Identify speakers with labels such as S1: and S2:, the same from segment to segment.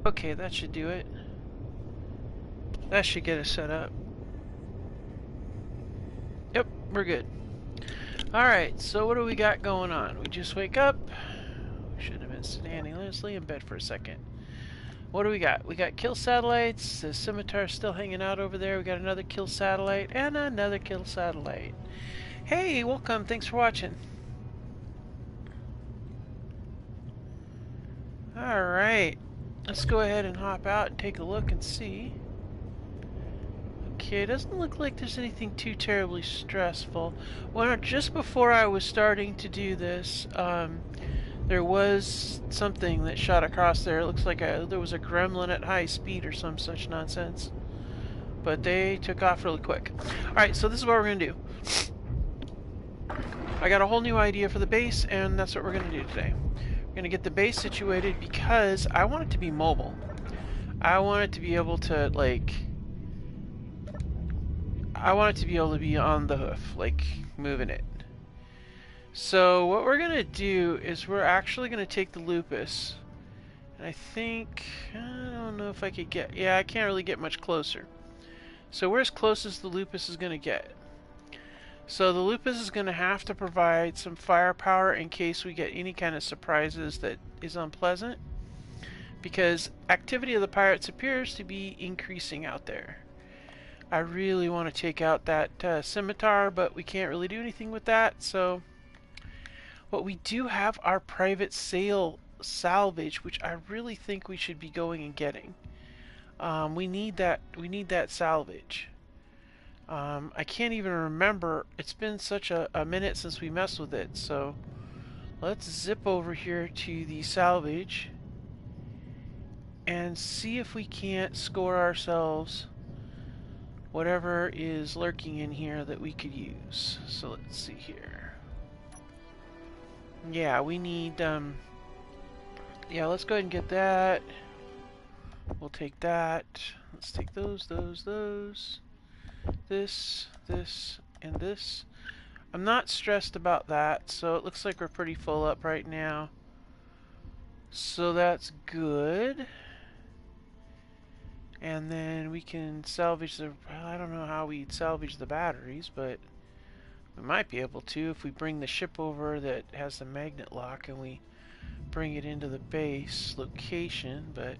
S1: Okay, that should do it. That should get us set up. Yep, we're good. Alright, so what do we got going on? We just wake up. We should have been standing. Let's lay in bed for a second. What do we got? We got kill satellites. The scimitar's still hanging out over there. We got another kill satellite and another kill satellite. Hey, welcome. Thanks for watching. Alright. Let's go ahead and hop out and take a look and see. Okay, it doesn't look like there's anything too terribly stressful. Well, just before I was starting to do this, there was something that shot across there. It looks like there was a gremlin at high speed or some such nonsense. But they took off really quick. Alright, so this is what we're going to do. I got a whole new idea for the base, and that's what we're going to do today. We're going to get the base situated because I want it to be mobile. I want it to be able to, like... I want it to be able to be on the hoof, like, moving it. So what we're going to do is we're actually going to take the lupus. And I think... I don't know if I could get... Yeah, I can't really get much closer. So we're as close as the lupus is going to get. So the lupus is going to have to provide some firepower in case we get any kind of surprises that is unpleasant. Because activity of the pirates appears to be increasing out there. I really want to take out that scimitar, but we can't really do anything with that. So what we do have our private sale salvage, which I really think we should be going and getting. We need that salvage. I can't even remember. It's been such a minute since we messed with it. So let's zip over here to the salvage and see if we can't score ourselves whatever is lurking in here that we could use. So let's see here. Yeah, we need, yeah, let's go ahead and get that. We'll take that. Let's take those. This, and this. I'm not stressed about that, so it looks like we're pretty full up right now. So that's good. And then we can salvage the... I don't know how we'd salvage the batteries, but we might be able to if we bring the ship over that has the magnet lock and we bring it into the base location, but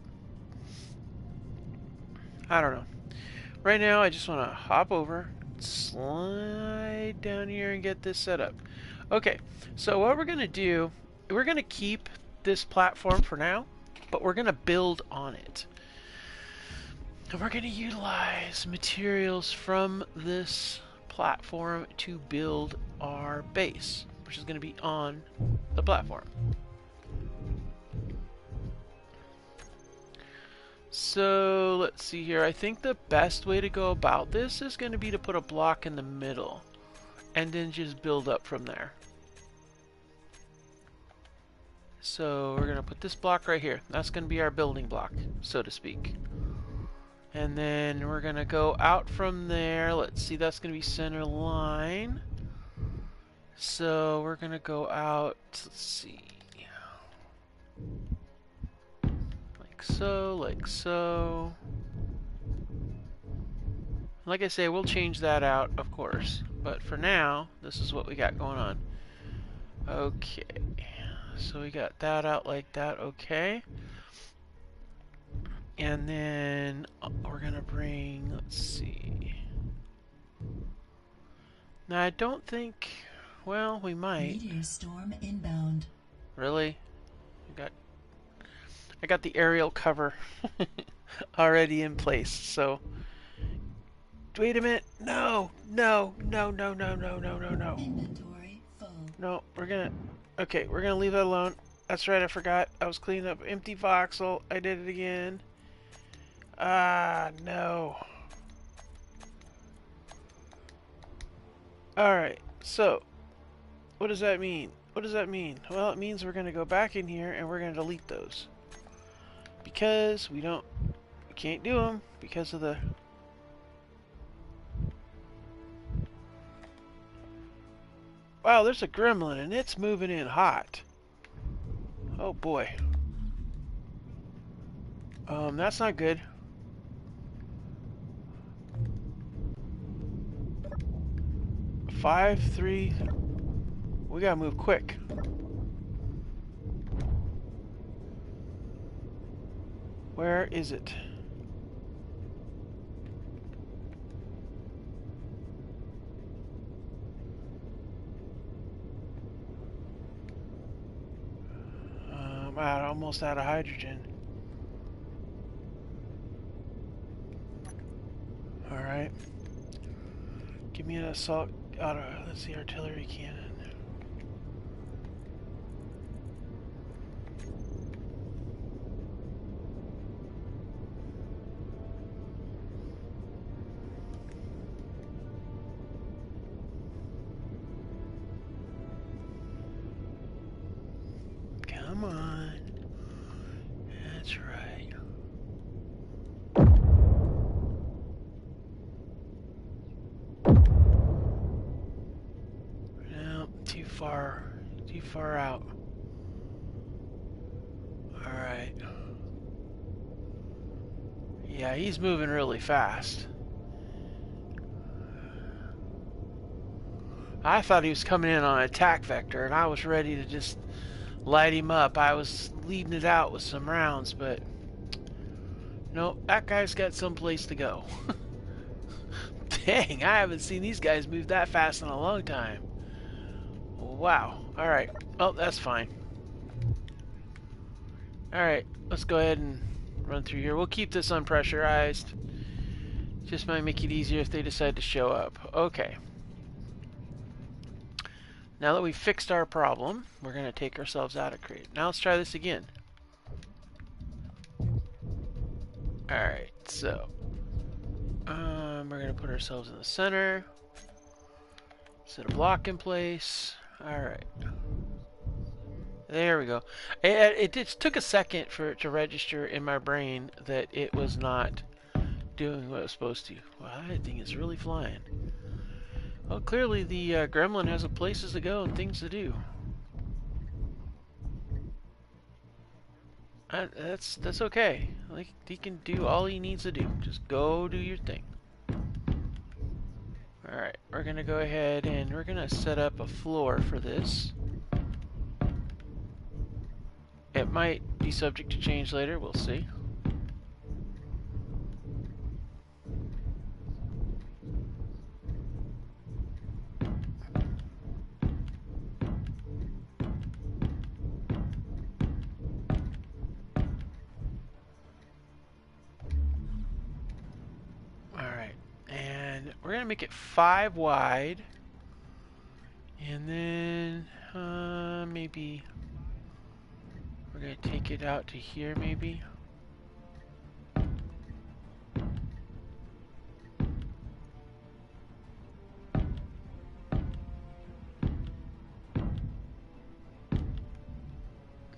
S1: I don't know. Right now I just want to hop over, slide down here and get this set up. Okay, so what we're going to do, we're going to keep this platform for now, but we're going to build on it. And we're going to utilize materials from this platform to build our base, which is going to be on the platform. So let's see here. I think the best way to go about this is going to be to put a block in the middle and then just build up from there. So we're going to put this block right here. That's going to be our building block, so to speak. And then we're going to go out from there. Let's see, that's going to be center line. So we're going to go out, let's see, like so, like so. Like I say, we'll change that out, of course. But for now, this is what we got going on. Okay, so we got that out like that, okay. And then we're gonna bring, let's see. Now I don't think, well, we might.
S2: Meteor storm inbound.
S1: Really? I got the aerial cover already in place, so. Wait a minute. No.
S2: Inventory full.
S1: No, we're gonna, okay, we're gonna leave that alone. That's right, I forgot. I was cleaning up empty voxel. I did it again. Ah, no. Alright, so, what does that mean? What does that mean? Well, it means we're going to go back in here and we're going to delete those. Because we can't do them because of the... Wow, there's a gremlin and it's moving in hot. Oh boy. That's not good. Five, three. We gotta move quick. Where is it? Almost out of hydrogen. Alright. Give me an assault auto. Let's see, artillery cannon. Come on. That's right. No, too far out. Alright. Yeah, he's moving really fast. I thought he was coming in on an attack vector, and I was ready to just light him up. I was leading it out with some rounds, but no, that guy's got someplace to go. Dang, I haven't seen these guys move that fast in a long time. Wow. Alright. Oh, that's fine. Alright, let's go ahead and run through here. We'll keep this unpressurized. Just might make it easier if they decide to show up. Okay. Now that we've fixed our problem, we're going to take ourselves out of crate. Now let's try this again. Alright, so we're going to put ourselves in the center. Set a block in place. Alright. There we go. It just took a second for it to register in my brain that it was not doing what it was supposed to. Wow, that thing is really flying. Well, clearly the gremlin has places to go and things to do. That's okay. Like, he can do all he needs to do. Just go do your thing. Alright, we're gonna go ahead and we're gonna set up a floor for this. It might be subject to change later, we'll see. We're gonna make it 5 wide, and then maybe we're gonna take it out to here, maybe.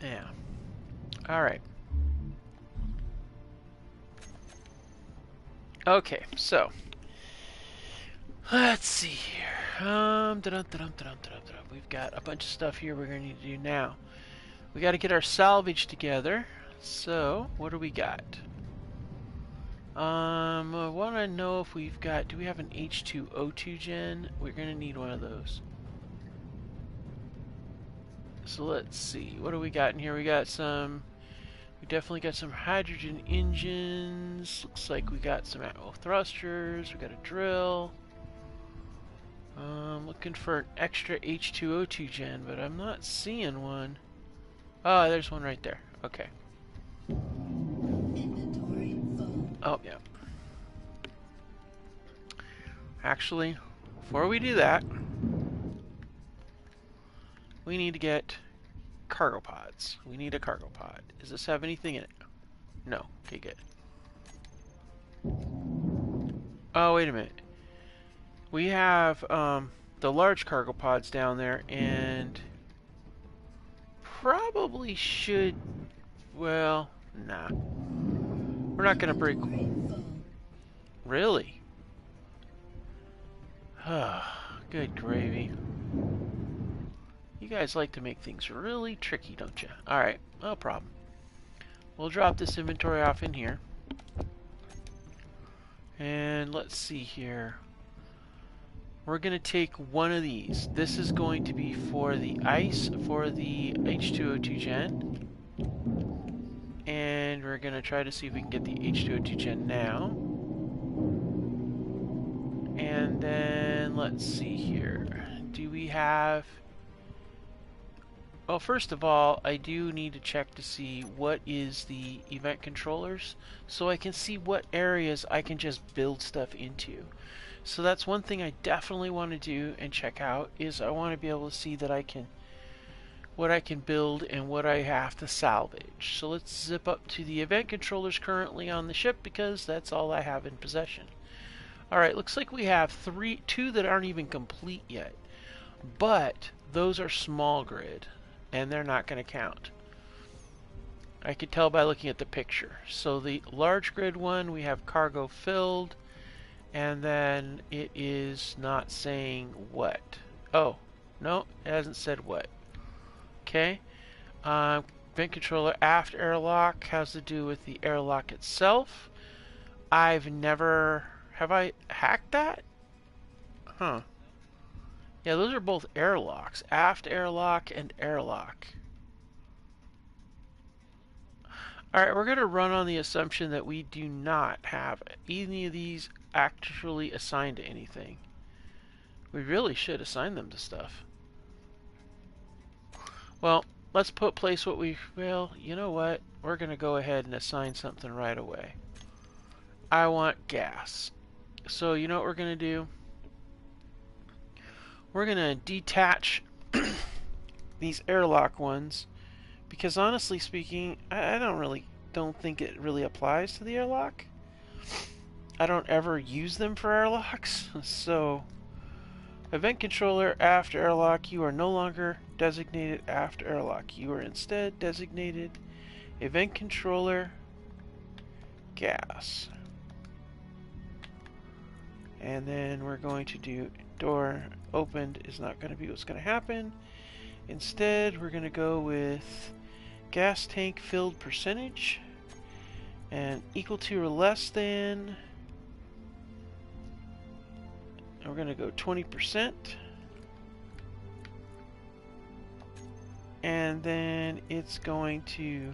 S1: Yeah. All right. Okay, so let's see here. We've got a bunch of stuff here we're going to need to do now. We got to get our salvage together. So, what do we got? I want to know if we've got... Do we have an H2O2 gen? We're going to need one of those. So let's see. What do we got in here? We got some... We definitely got some hydrogen engines. Looks like we got some atmo thrusters. We got a drill. Looking for an extra H2O2 gen, but I'm not seeing one. Oh, there's one right there. Okay.
S2: Inventory full.
S1: Oh, yeah. Actually, before we do that, we need to get cargo pods. We need a cargo pod. Does this have anything in it? No. Okay, good. Oh, wait a minute. We have the large cargo pods down there, and probably should... Well, nah. We're not going to break... Really? Good gravy. You guys like to make things really tricky, don't you? Alright, no problem. we'll drop this inventory off in here. And let's see here. We're going to take one of these. This is going to be for the ice for the H2O2 gen. And we're going to try to see if we can get the H2O2 gen now. And then let's see here. Do we have... Well, first of all, I do need to check to see what is the event controllers so I can see what areas I can just build stuff into. So that's one thing I definitely want to do and check out, is I want to be able to see that what I can build and what I have to salvage. So let's zip up to the event controllers currently on the ship because that's all I have in possession. Alright, looks like we have two that aren't even complete yet. But those are small grid and they're not going to count. I could tell by looking at the picture. So the large grid one, we have cargo filled, and then it is not saying what. Oh, no, it hasn't said what. Okay. Vent controller aft airlock has to do with the airlock itself. Have I hacked that? Huh. Yeah, those are both airlocks. Aft airlock and airlock. Alright, we're going to run on the assumption that we do not have any of these actually assigned to anything. We really should assign them to stuff. Well, let's place what we... Well, you know what? We're going to go ahead and assign something right away. I want gas. So, you know what we're going to do? We're going to detach these airlock ones because honestly speaking, I don't think it really applies to the airlock. I don't ever use them for airlocks. So, event controller aft airlock, you are no longer designated aft airlock. You are instead designated event controller gas. And then we're going to do door opened is not going to be what's going to happen. Instead, we're going to go with gas tank filled percentage and equal to or less than, and we're going to go 20%. And then it's going to,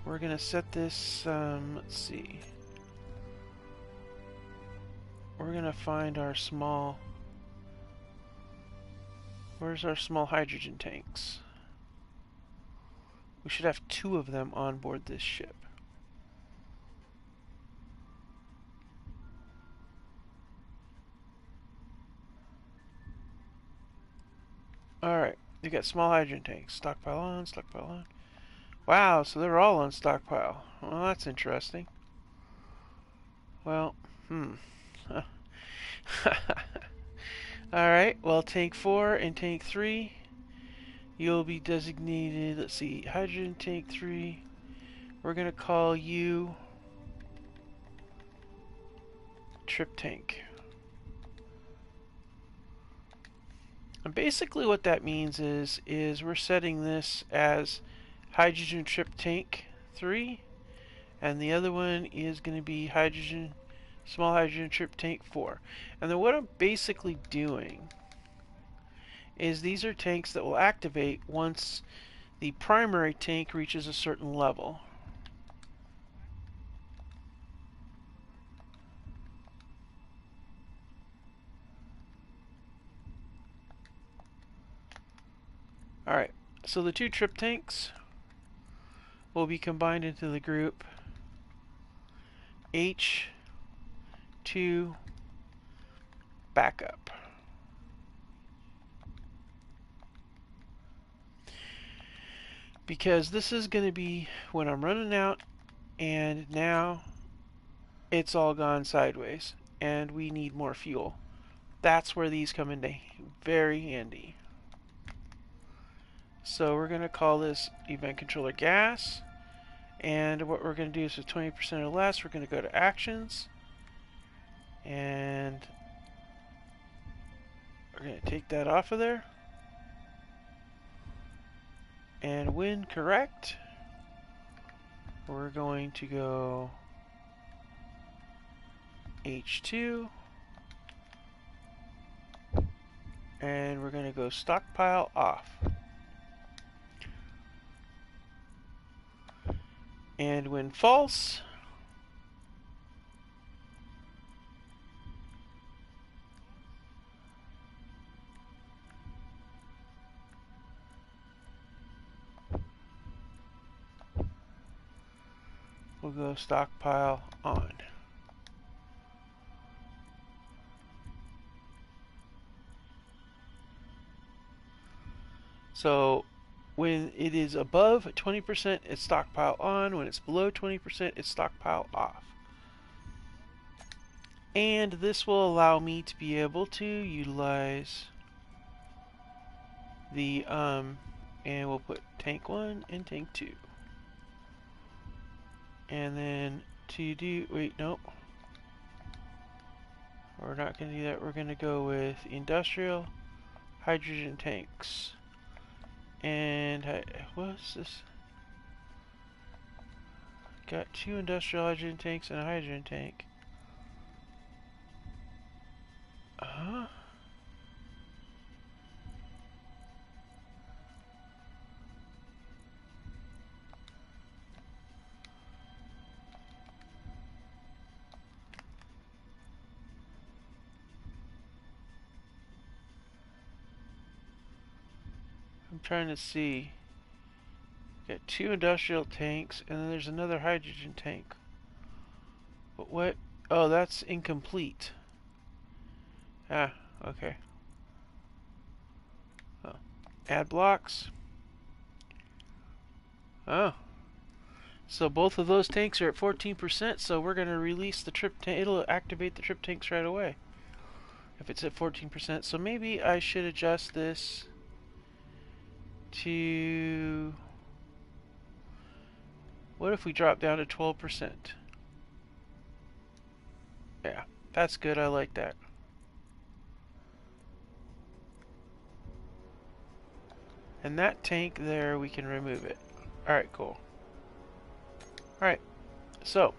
S1: we're going to set this, let's see. We're going to find our small, where's our small hydrogen tanks? We should have 2 of them on board this ship. Alright, you got small hydrogen tanks. Stockpile on, stockpile on. Wow, so they're all on stockpile. Well, that's interesting. Well, Alright, well, tank 4 and tank 3, you'll be designated, let's see, hydrogen tank 3. We're going to call you trip tank. And basically what that means is we're setting this as hydrogen trip tank 3, and the other one is going to be small hydrogen trip tank 4. And then what I'm basically doing is these are tanks that will activate once the primary tank reaches a certain level. Alright, so the 2 trip tanks will be combined into the group H2 backup. Because this is going to be when I'm running out and now it's all gone sideways and we need more fuel. That's where these come into very handy. So we're going to call this event controller gas, and what we're going to do is with 20% or less, we're going to go to actions, and we're going to take that off of there. And when correct, we're going to go H2, and we're going to go stockpile off. And when false, we'll go stockpile on. So when it is above 20%, it's stockpile on. When it's below 20%, it's stockpile off. And this will allow me to be able to utilize the, and we'll put tank 1 and tank 2. And then to do, wait, nope. We're not going to do that. We're going to go with industrial hydrogen tanks. And what's this? Got 2 industrial hydrogen tanks and a hydrogen tank. Uh-huh. I'm trying to see. Got 2 industrial tanks, and then there's another hydrogen tank. But what? Oh, that's incomplete. Ah, okay. Oh. Add blocks. Oh. So both of those tanks are at 14%, so we're going to release the trip tank. It'll activate the trip tanks right away if it's at 14%. So maybe I should adjust this to... What if we drop down to 12%? Yeah, that's good. I like that. And that tank there, we can remove it. Alright, cool. Alright, so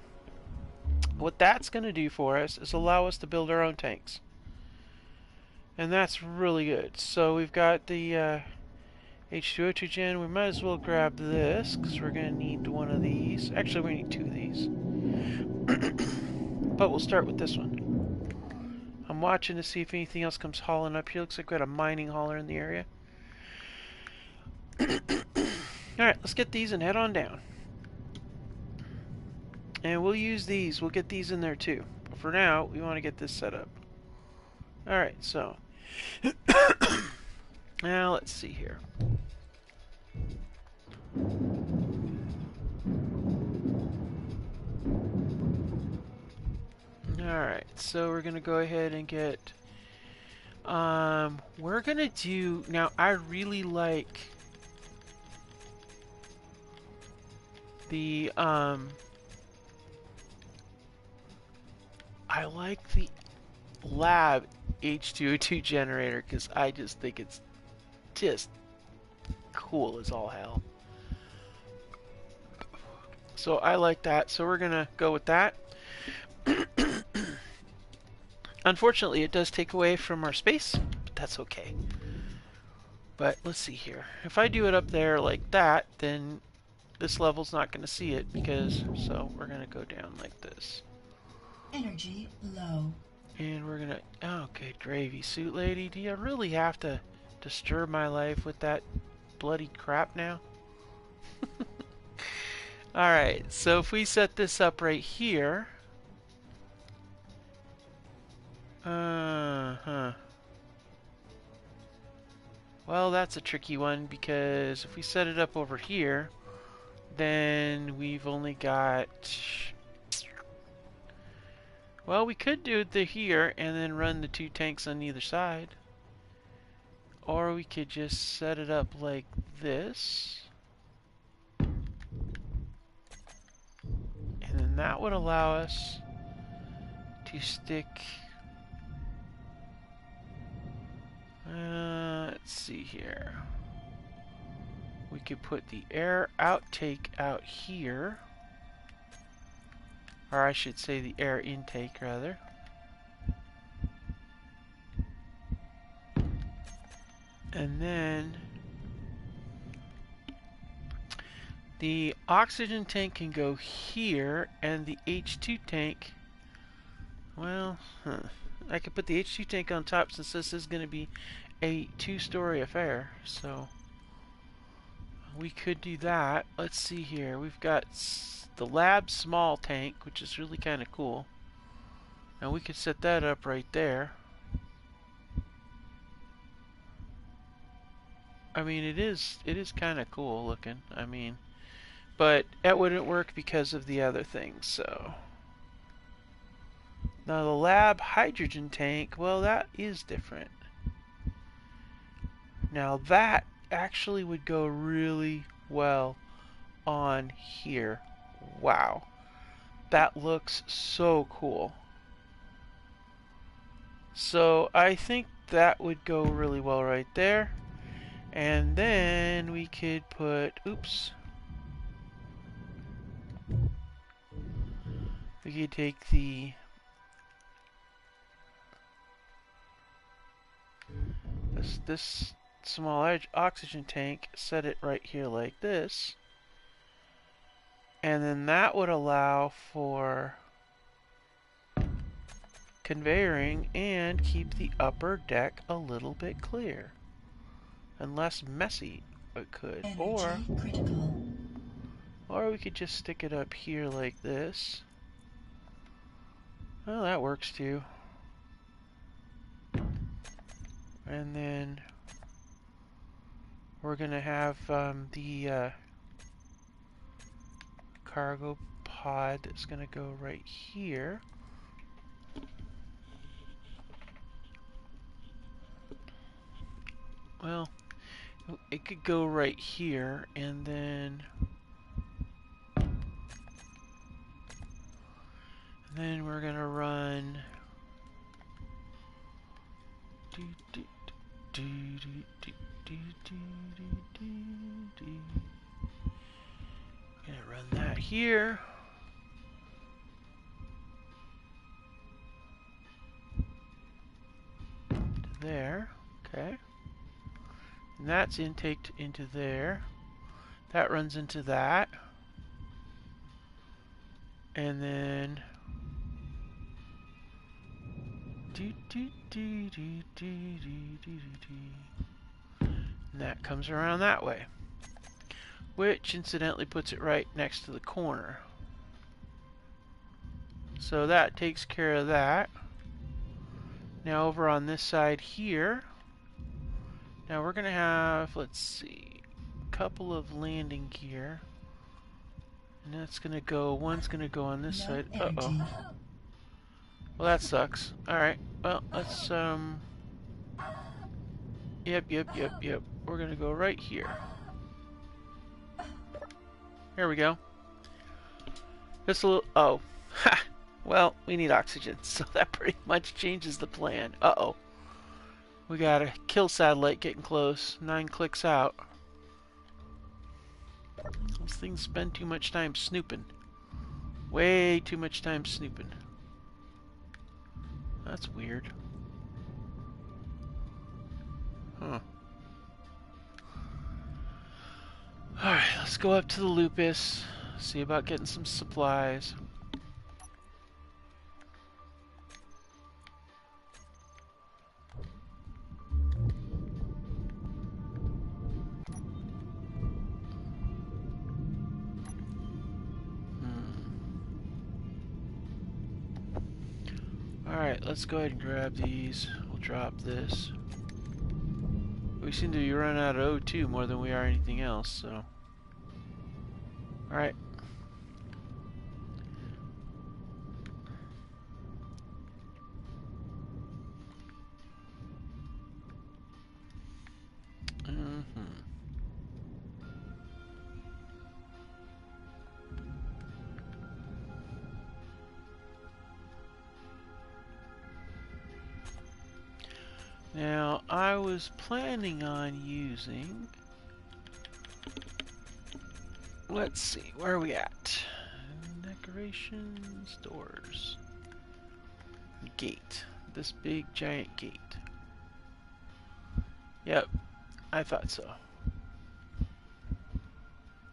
S1: what that's going to do for us is allow us to build our own tanks. And that's really good. So we've got the H2O2 gen. We might as well grab this because we're going to need one of these. Actually, we need 2 of these. But we'll start with this one. I'm watching to see if anything else comes hauling up here. Looks like we got a mining hauler in the area. Alright, let's get these and head on down. And we'll use these. We'll get these in there too. But for now, we want to get this set up. Alright, so. Now, let's see here. Alright, so we're going to go ahead and get... we're going to do... Now, I really like... the, I like the lab H2O2 generator because I just think it's just cool as all hell. So I like that. So we're going to go with that. Unfortunately, it does take away from our space, but that's okay. But let's see here. If I do it up there like that, then this level's not going to see it because, so we're going to go down like this.
S2: Energy low.
S1: And we're going to, oh, good gravy. Suit lady, do you really have to disturb my life with that bloody crap now? Alright, so if we set this up right here. Well, that's a tricky one because if we set it up over here, then we've only got... Well, we could do it here and then run the 2 tanks on either side. Or we could just set it up like this. And then that would allow us to stick... let's see here. We could put the air outtake out here. Or I should say the air intake, rather. And then the oxygen tank can go here, and the H2 tank, well, I could put the H2 tank on top since this is going to be a 2-story affair, so we could do that. Let's see here. We've got the lab small tank, which is really kind of cool. And we could set that up right there. I mean, it is kind of cool looking. I mean, but it wouldn't work because of the other things, so. Now the lab hydrogen tank, well, that is different. Now that actually would go really well on here. Wow. That looks so cool. So I think that would go really well right there. And then we could put, oops. We could take this small oxygen tank, set it right here like this. And then that would allow for conveying and keep the upper deck a little bit clear and less messy. It could,
S2: Energy critical.
S1: or we could just stick it up here like this. Well, that works too. And then we're gonna have the cargo pod that's gonna go right here. Well, it could go right here, and then we're gonna run gonna run that here. To there, okay. And that's intaked into there. That runs into that. And then and that comes around that way. Which incidentally puts it right next to the corner. So that takes care of that. Now over on this side here, now we're gonna have, let's see, a couple of landing gear. And that's gonna go, one's gonna go on this side. Uh-oh. Well, that sucks. Alright, well, let's, Yep. We're gonna go right here. Here we go. Just a little, oh. Ha! Well, we need oxygen, so that pretty much changes the plan. Uh-oh. We got a kill satellite getting close. 9 clicks out. Those things spend too much time snooping. Way too much time snooping. That's weird. Huh. Alright, let's go up to the Lupus. See about getting some supplies. Alright, let's go ahead and grab these. We'll drop this. We seem to be running out of O2 more than we are anything else, so. Alright. Now, I was planning on using Let's see, where are we at? Decorations, doors. Gate. This big giant gate. Yep, I thought so.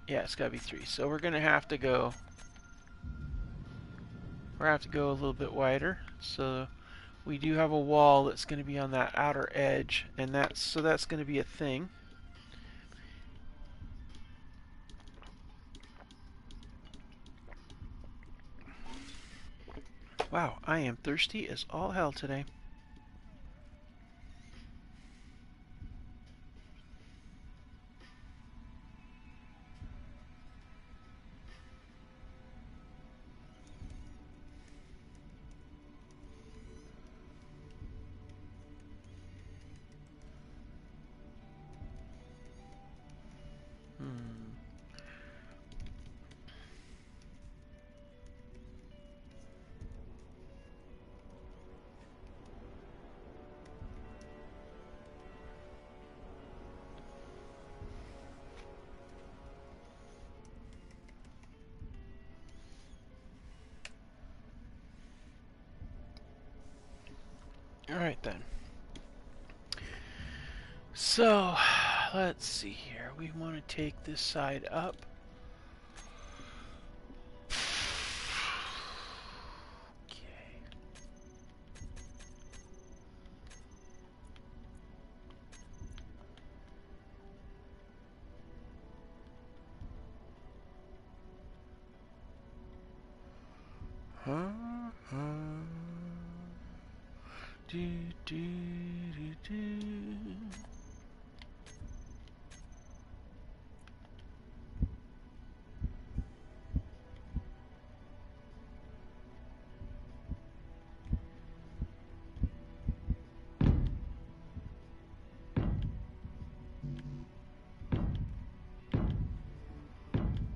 S1: Yeah, it's gotta be 3. So we're gonna have to go. We're gonna have to go a little bit wider. So we do have a wall that's gonna be on that outer edge, and that's gonna be a thing. Wow, I am thirsty as all hell today. Alright then. So, let's see here. We want to take this side up. Okay. Do, do, do, do.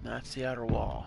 S1: That's the outer wall.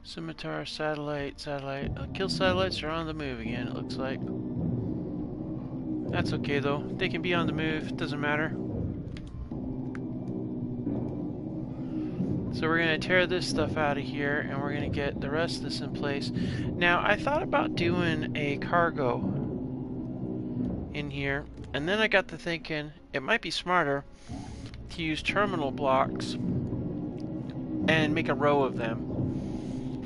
S1: Scimitar, satellite. Kill satellites are on the move again, it looks like. That's okay though. They can be on the move, doesn't matter. So we're going to tear this stuff out of here, and we're going to get the rest of this in place. Now, I thought about doing a cargo in here, and then I got to thinking it might be smarter to use terminal blocks and make a row of them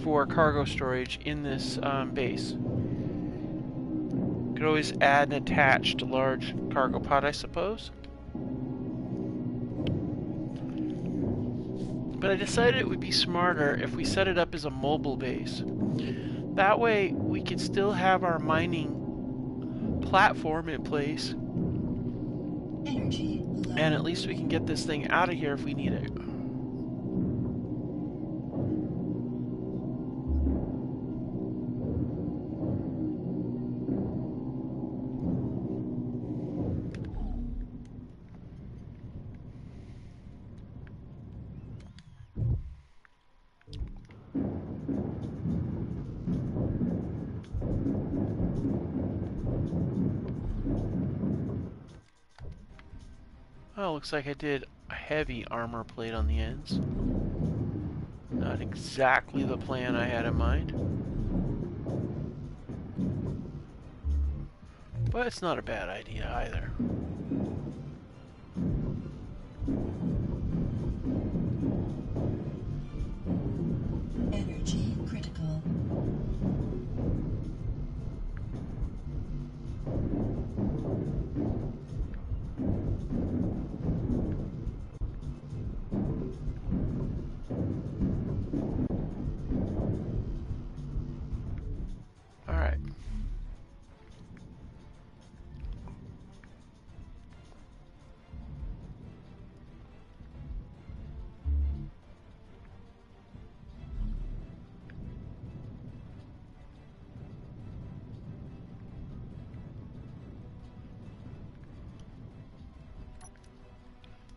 S1: for cargo storage in this base. Could always add an attached large cargo pod, I suppose. But I decided it would be smarter if we set it up as a mobile base. That way we could still have our mining platform in place.
S2: Energy low.
S1: And at least we can get this thing out of here if we need it. Oh, looks like I did a heavy armor plate on the ends. Not exactly the plan I had in mind. But it's not a bad idea either.
S2: Energy critical.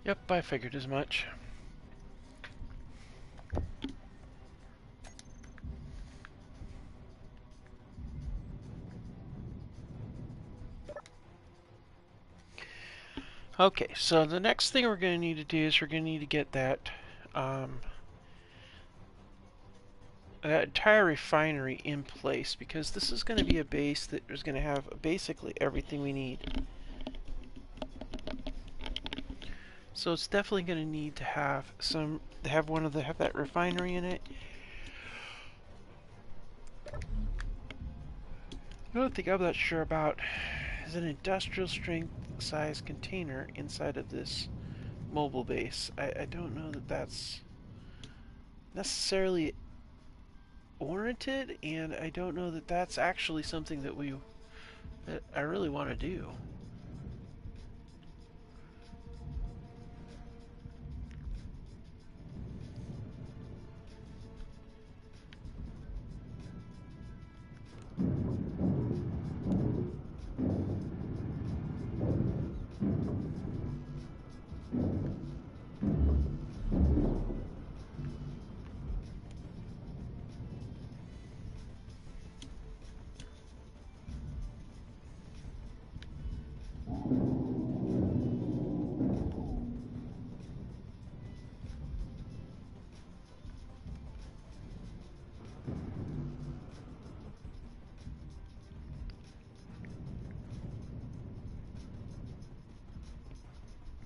S1: Yep, I figured as much. Okay, so the next thing we're going to need to do is we're going to need to get that that entire refinery in place, because this is going to be a base that is going to have basically everything we need. So it's definitely going to need to have have that refinery in it. Another thing I'm not sure about is an industrial strength size container inside of this mobile base. I don't know that that's necessarily warranted, and I don't know that that's actually something that I really want to do.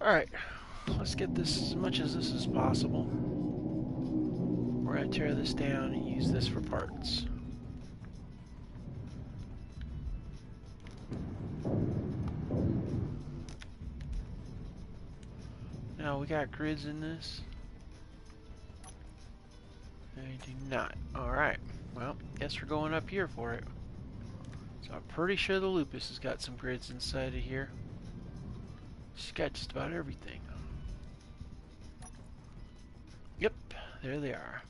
S1: Alright, let's get this as much as this is possible. We're going to tear this down and use this for parts. Now, we got grids in this. I do not. Alright, well, guess we're going up here for it. So I'm pretty sure the Lupus has got some grids inside of here. She's got just about everything. Yep, there they are.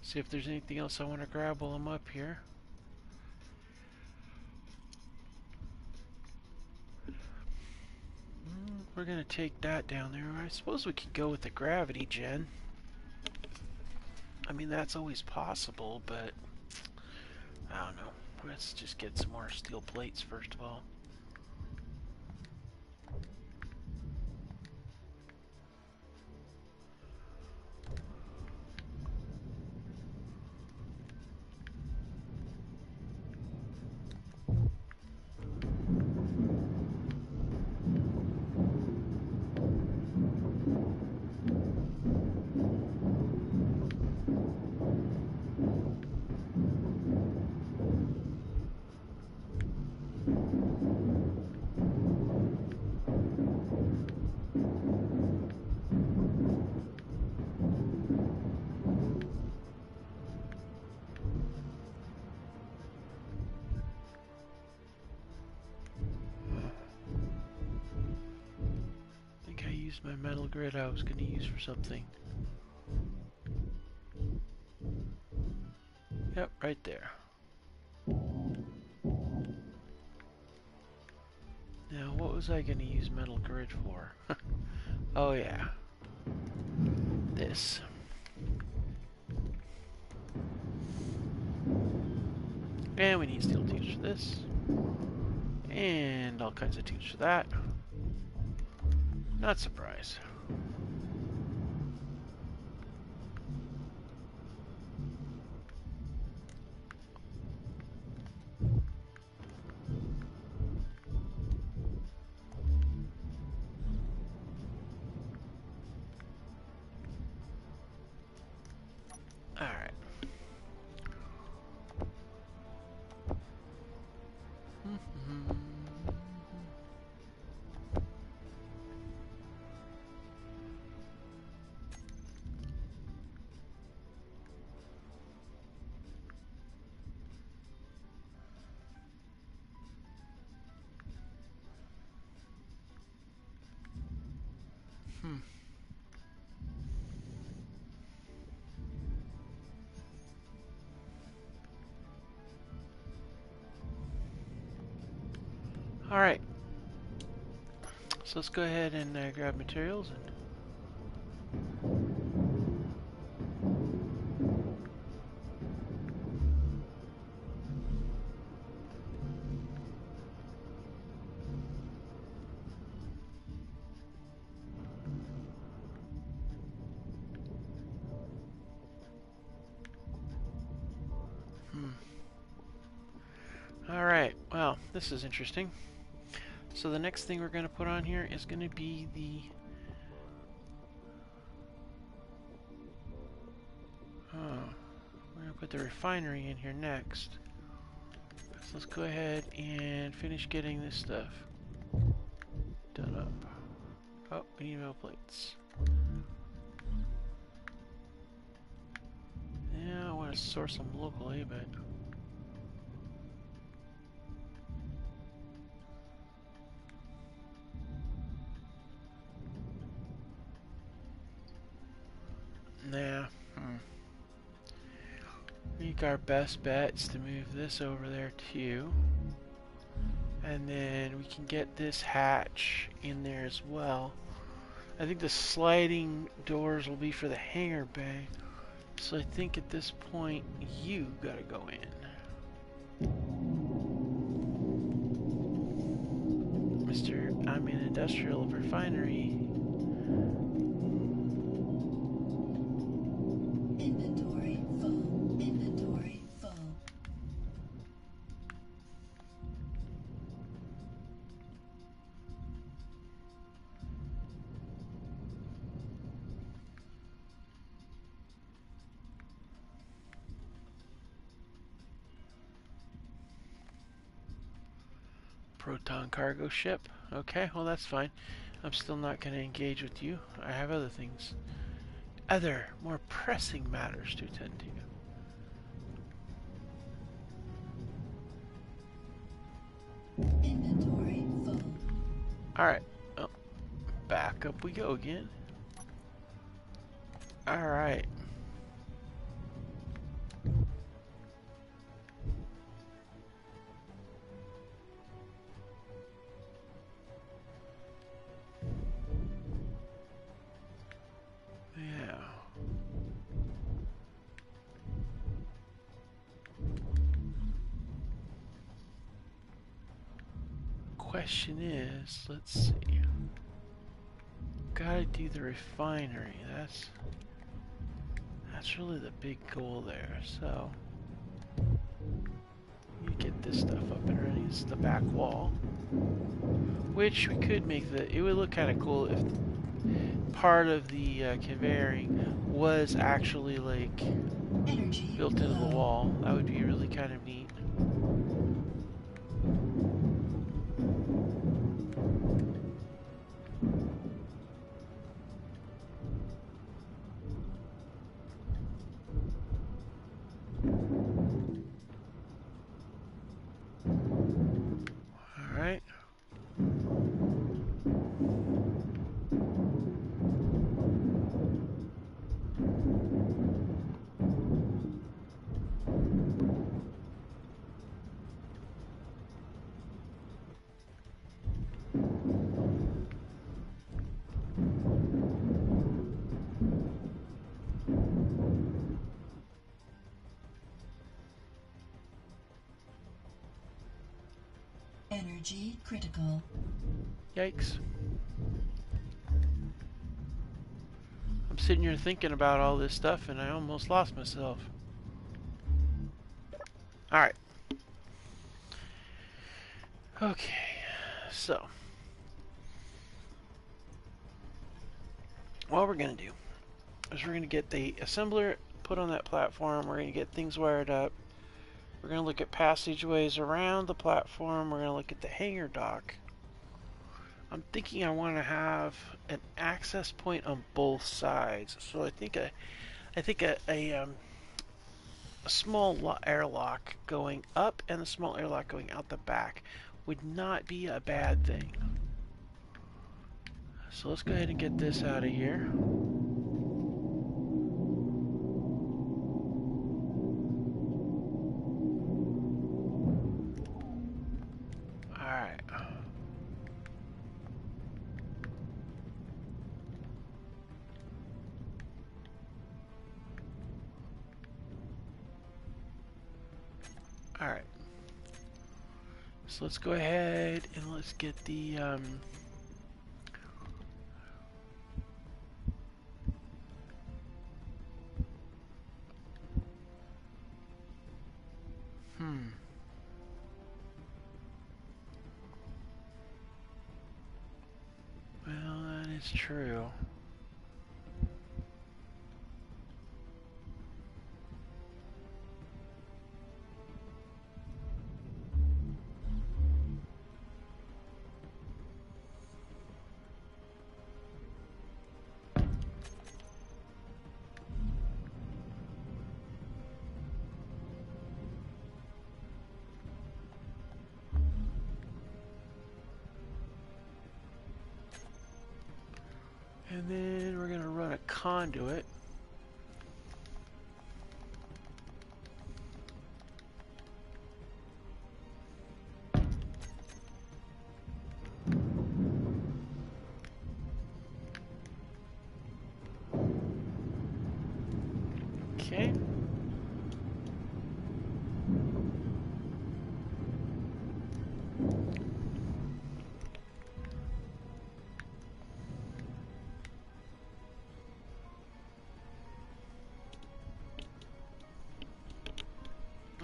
S1: See if there's anything else I want to grab while I'm up here. We're gonna take that down there. I suppose we could go with the gravity gen. I mean, that's always possible, but I don't know. Let's just get some more steel plates first of all. My metal grid I was going to use for something. Yep, right there. Now, what was I going to use metal grid for? Oh yeah, this. And we need steel tubes for this. And all kinds of tubes for that. Not surprised. Alright. Alright. So let's go ahead and grab materials. Alright, well, this is interesting. So the next thing we're going to put on here is going to be the... we're going to put the refinery in here next. So let's go ahead and finish getting this stuff done up. Oh, we need metal plates. Yeah, I want to source them locally, but... Nah. I think our best bet's to move this over there too. And then we can get this hatch in there as well. I think the sliding doors will be for the hangar bay. So I think at this point you gotta go in. Mr. I'm in industrial refinery.
S2: Inventory full. Inventory full.
S1: Proton cargo ship. Okay, well that's fine. I'm still not going to engage with you. I have other things. Other, more pressing matters to attend to.
S2: Inventory full.
S1: Alright. Oh, back up we go again. Alright. Yeah. Question is, let's see. Gotta do the refinery. That's really the big goal there. So you get this stuff up and running. This is the back wall, which we could make it would look kind of cool if part of the conveying was actually like
S2: Energy
S1: built into the
S2: low.
S1: wall. That would be really kind of neat. Alright.
S2: Energy critical.
S1: Yikes. I'm sitting here thinking about all this stuff and I almost lost myself. Alright. Okay. So. What we're going to do is we're going to get the assembler put on that platform. We're going to get things wired up. We're going to look at passageways around the platform. We're going to look at the hangar dock. I'm thinking I want to have an access point on both sides. So I think a small airlock going up and a small airlock going out the back would not be a bad thing. So let's go ahead and get this out of here. Alright. Alright. So let's go ahead and let's get the Well, that is true. And then we're going to run a conduit. Okay.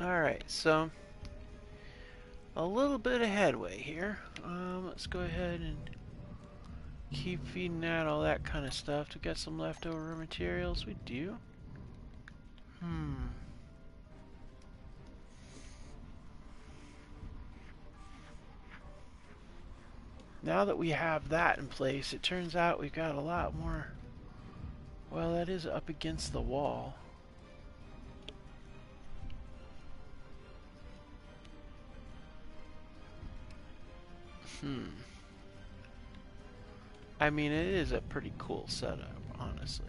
S1: Alright, so a little bit of headway here. Let's go ahead and keep feeding out all that kind of stuff. To get some leftover materials, we do. Now that we have that in place, it turns out we've got a lot more. Well, that is up against the wall. I mean, it is a pretty cool setup, honestly.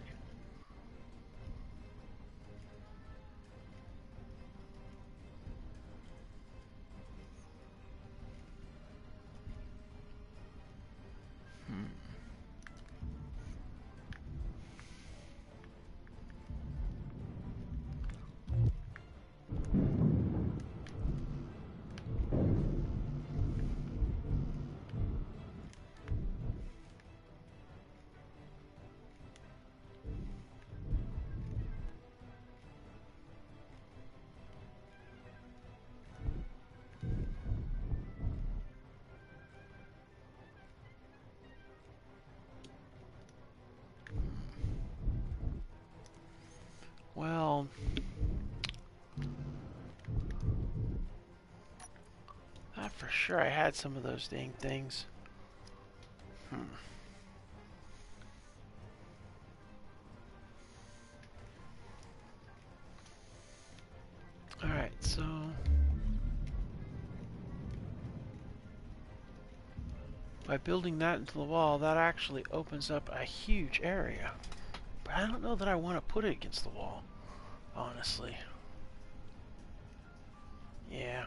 S1: Well, not for sure I had some of those dang things. Alright, so by building that into the wall, that actually opens up a huge area. But I don't know that I want to put it against the wall, honestly. Yeah.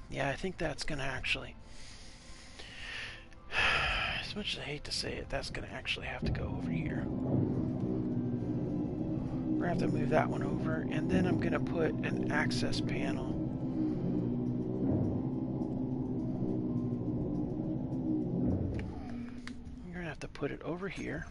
S1: Yeah, I think that's going to actually, as much as I hate to say it, that's going to actually have to go over here. We're going to have to move that one over, and then I'm going to put an access panel. You're going to have to put it over here.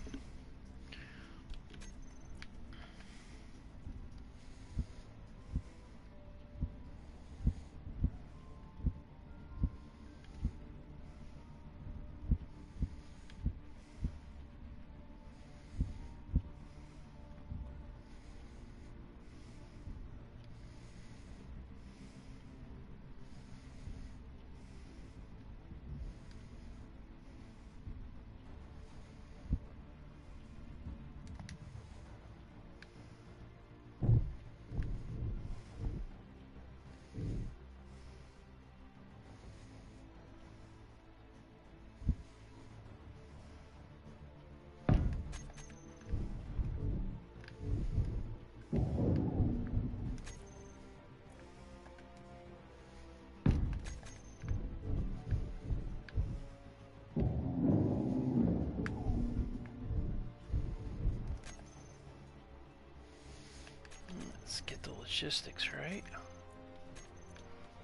S1: Let's get the logistics right.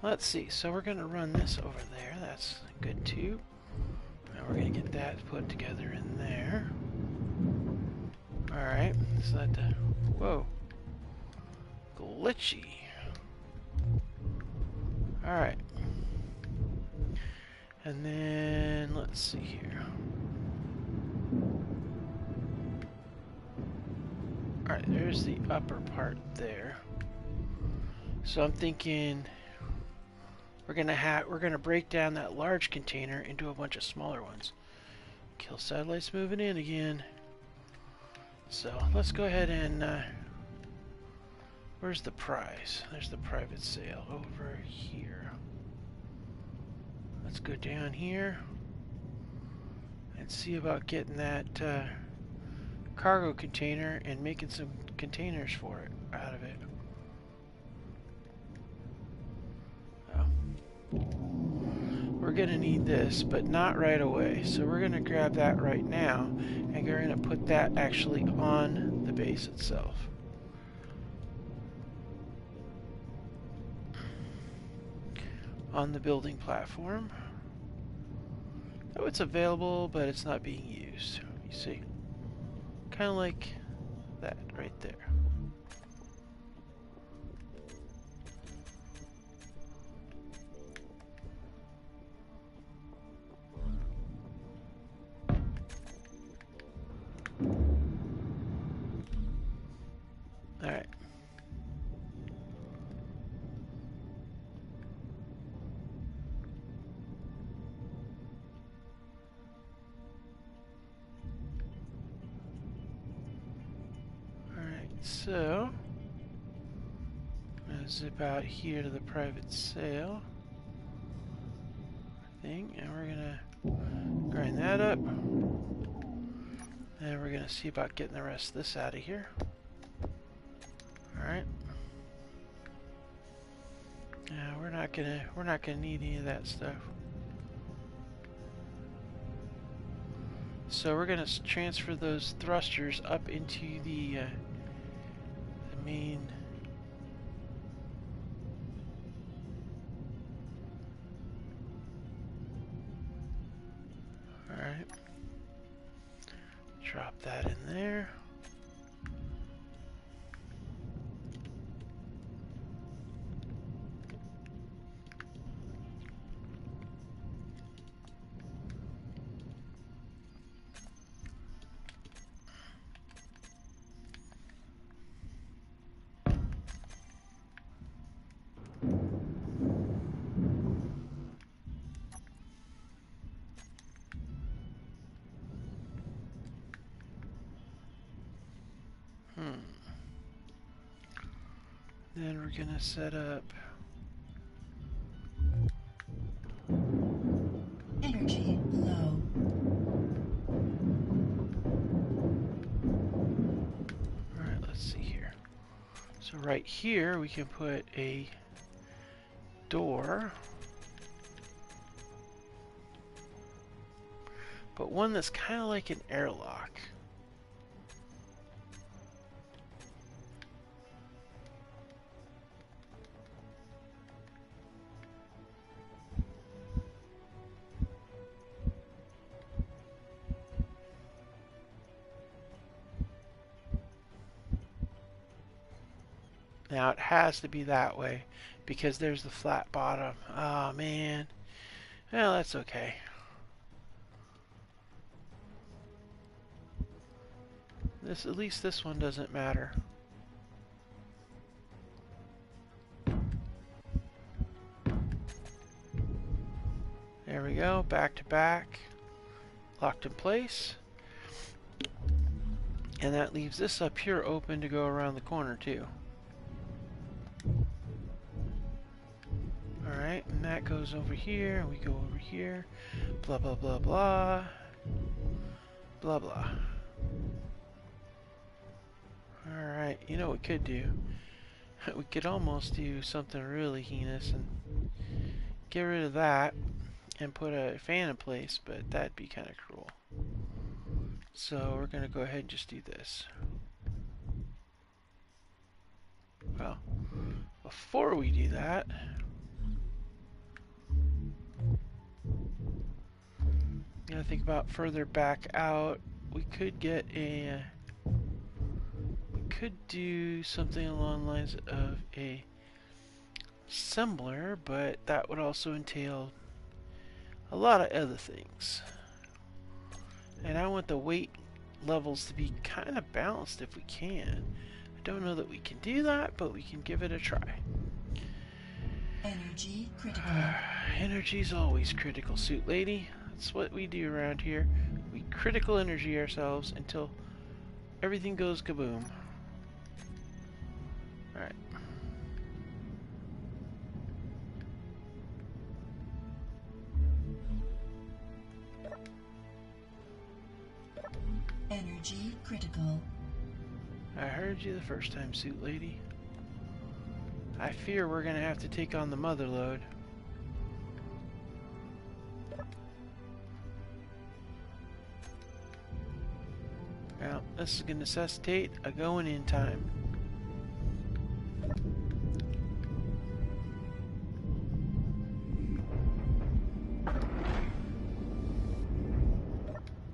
S1: Let's see, so we're going to run this over there. That's good too. Now we're going to get that put together in there. Alright, so that, whoa. Glitchy. Alright. And then, let's see here. Alright, there's the upper part there. So I'm thinking we're gonna break down that large container into a bunch of smaller ones. Kill satellites moving in again. So let's go ahead and where's the prize? There's the private sale over here. Let's go down here and see about getting that cargo container and making some containers for it out of it. We're gonna need this, but not right away. So we're gonna grab that right now, and we're gonna put that actually on the base itself. On the building platform. Oh, it's available, but it's not being used. You see? Kind of like that right there. Alright. Alright, so I'm gonna zip out here to the private sale thing, and we're gonna grind that up. And we're gonna see about getting the rest of this out of here. Alright. We're not gonna need any of that stuff. So we're gonna transfer those thrusters up into the main. Alright. Drop that in there. Then we're gonna set up
S2: Energy low.
S1: Alright, let's see here. So right here we can put a door, but one that's kind of like an airlock. Now it has to be that way because there's the flat bottom. Oh man. Well, that's okay. At least this one doesn't matter. There we go, back to back, locked in place. And that leaves this up here open to go around the corner too. Alright, and that goes over here, and we go over here. Blah, blah, blah, blah. Blah, blah. Alright, you know what we could do? We could almost do something really heinous and get rid of that and put a fan in place, but that'd be kind of cruel. So we're going to go ahead and just do this. Well, before we do that, gotta think about further back out. We could get a. We could do something along the lines of a assembler, but that would also entail a lot of other things. And I want the weight levels to be kind of balanced if we can. I don't know that we can do that, but we can give it a try.
S2: Energy critical.
S1: Energy's always critical, Suit Lady. That's what we do around here. We critical energy ourselves until everything goes kaboom. Alright.
S2: Energy critical.
S1: I heard you the first time, Suit Lady. I fear we're gonna have to take on the mother load. Now, this is gonna necessitate a going in time.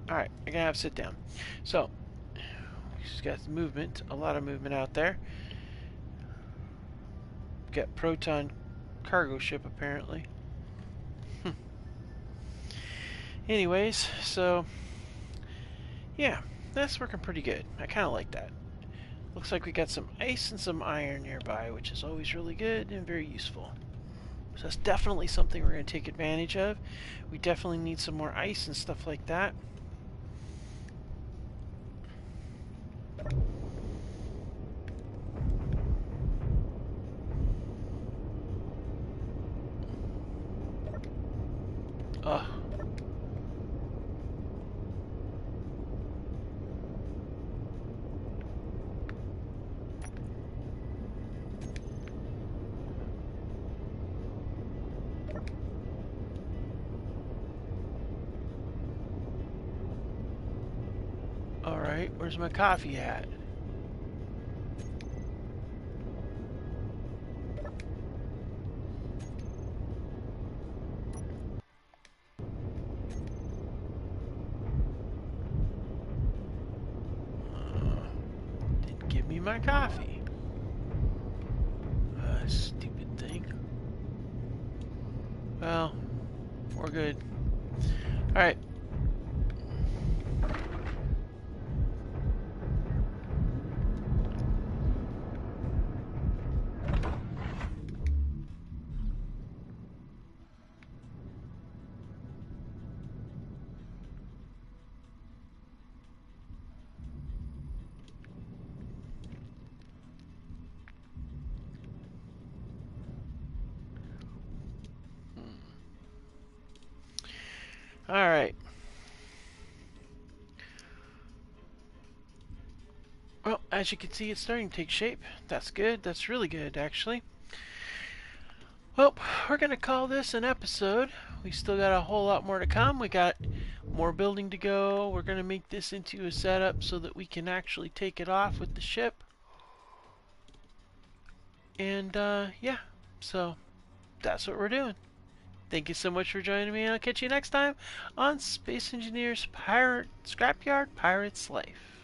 S1: Alright, I'm gonna have to sit down. So, she's got movement, a lot of movement out there. Got Proton cargo ship apparently. Anyways, so yeah, that's working pretty good. I kind of like that. Looks like we got some ice and some iron nearby, which is always really good and very useful. So that's definitely something we're going to take advantage of. We definitely need some more ice and stuff like that. Ugh. Alright, where's my coffee at? Didn't give me my coffee. Stupid thing. Well, we're good. Alright. Alright. Well, as you can see, it's starting to take shape. That's good. That's really good, actually. Well, we're going to call this an episode. We still got a whole lot more to come. We got more building to go. We're going to make this into a setup so that we can actually take it off with the ship. And, yeah. So, that's what we're doing. Thank you so much for joining me. I'll catch you next time on Space Engineers Pirate Scrapyard Pirate's Life.